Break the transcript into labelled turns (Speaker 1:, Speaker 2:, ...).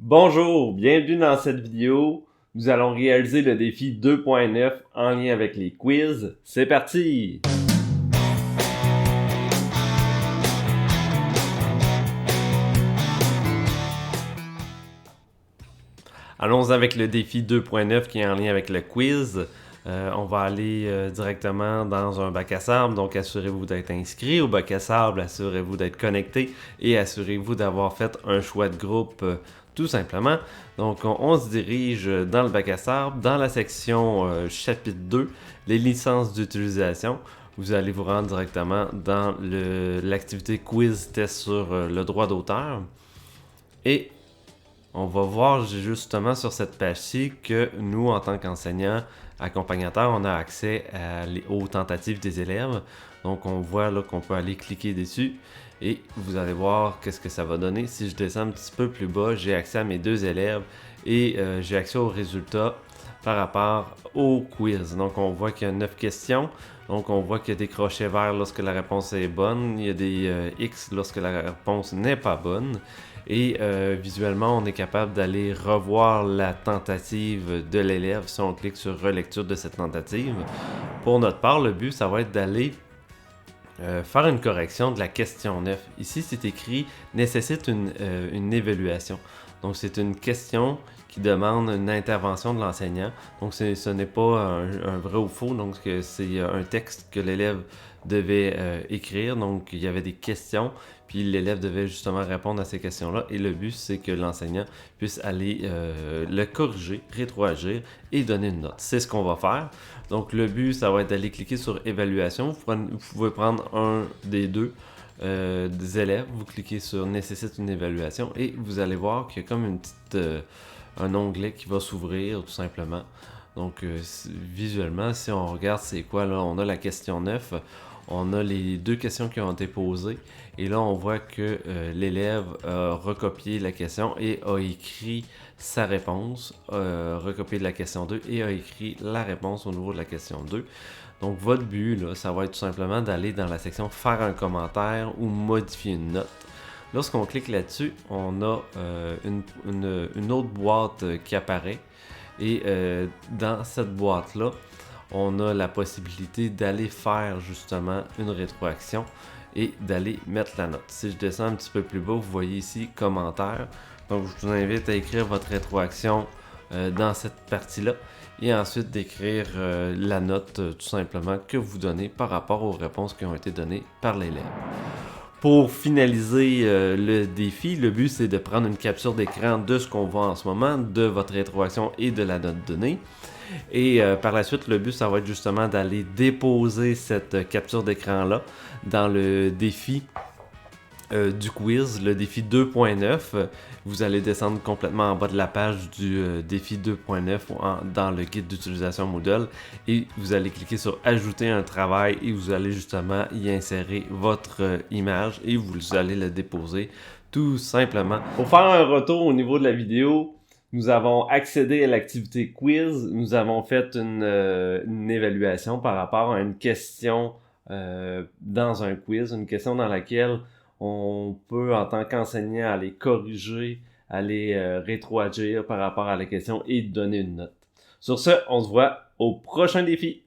Speaker 1: Bonjour, bienvenue dans cette vidéo. Nous allons réaliser le défi 2.9 en lien avec les quiz. C'est parti! Allons avec le défi 2.9 qui est en lien avec le quiz. On va aller directement dans un bac à sable, donc assurez-vous d'être inscrit au bac à sable, assurez-vous d'être connecté et assurez-vous d'avoir fait un choix de groupe tout simplement. Donc on se dirige dans le bac à sable, dans la section chapitre 2, les licences d'utilisation. Vous allez vous rendre directement dans l'activité quiz test sur le droit d'auteur. Et on va voir justement sur cette page-ci que nous, en tant qu'enseignants, accompagnateurs, on a accès aux tentatives des élèves. Donc on voit là qu'on peut aller cliquer dessus et vous allez voir qu'est-ce que ça va donner. Si je descends un petit peu plus bas, j'ai accès à mes deux élèves et j'ai accès aux résultats par rapport au quiz. Donc on voit qu'il y a 9 questions. Donc on voit qu'il y a des crochets verts lorsque la réponse est bonne, il y a des X lorsque la réponse n'est pas bonne. Et visuellement, on est capable d'aller revoir la tentative de l'élève si on clique sur relecture de cette tentative. Pour notre part, le but, ça va être d'aller faire une correction de la question 9. Ici, c'est écrit « nécessite une évaluation ». Donc, c'est une question qui demande une intervention de l'enseignant. Donc, ce n'est pas un vrai ou faux. Donc, c'est un texte que l'élève devait écrire. Donc, il y avait des questions. Puis, l'élève devait justement répondre à ces questions-là. Et le but, c'est que l'enseignant puisse aller le corriger, rétroagir et donner une note. C'est ce qu'on va faire. Donc, le but, ça va être d'aller cliquer sur évaluation. Vous pouvez prendre un des deux des élèves. Vous cliquez sur nécessite une évaluation et vous allez voir qu'il y a comme une petite un onglet qui va s'ouvrir tout simplement. Donc visuellement, si on regarde c'est quoi là, on a la question 9, on a les deux questions qui ont été posées et là on voit que l'élève a recopié la question et a écrit sa réponse, recopié de la question 2 et a écrit la réponse au niveau de la question 2. Donc votre but là, ça va être tout simplement d'aller dans la section faire un commentaire ou modifier une note. Lorsqu'on clique là-dessus, on a une autre boîte qui apparaît. Et dans cette boîte-là, on a la possibilité d'aller faire justement une rétroaction et d'aller mettre la note. Si je descends un petit peu plus bas, vous voyez ici commentaire. Donc je vous invite à écrire votre rétroaction dans cette partie-là et ensuite d'écrire la note tout simplement que vous donnez par rapport aux réponses qui ont été données par l'élève. Pour finaliser le défi, le but c'est de prendre une capture d'écran de ce qu'on voit en ce moment, de votre rétroaction et de la note donnée. Et par la suite, le but ça va être justement d'aller déposer cette capture d'écran-là dans le défi du quiz, le défi 2.9. Vous allez descendre complètement en bas de la page du défi 2.9 dans le guide d'utilisation Moodle et vous allez cliquer sur ajouter un travail et vous allez justement y insérer votre image et vous allez le déposer tout simplement. Pour faire un retour au niveau de la vidéo, nous avons accédé à l'activité quiz, nous avons fait une évaluation par rapport à une question dans un quiz, une question dans laquelle on peut, en tant qu'enseignant, aller corriger, aller rétroagir par rapport à la question et donner une note. Sur ce, on se voit au prochain défi.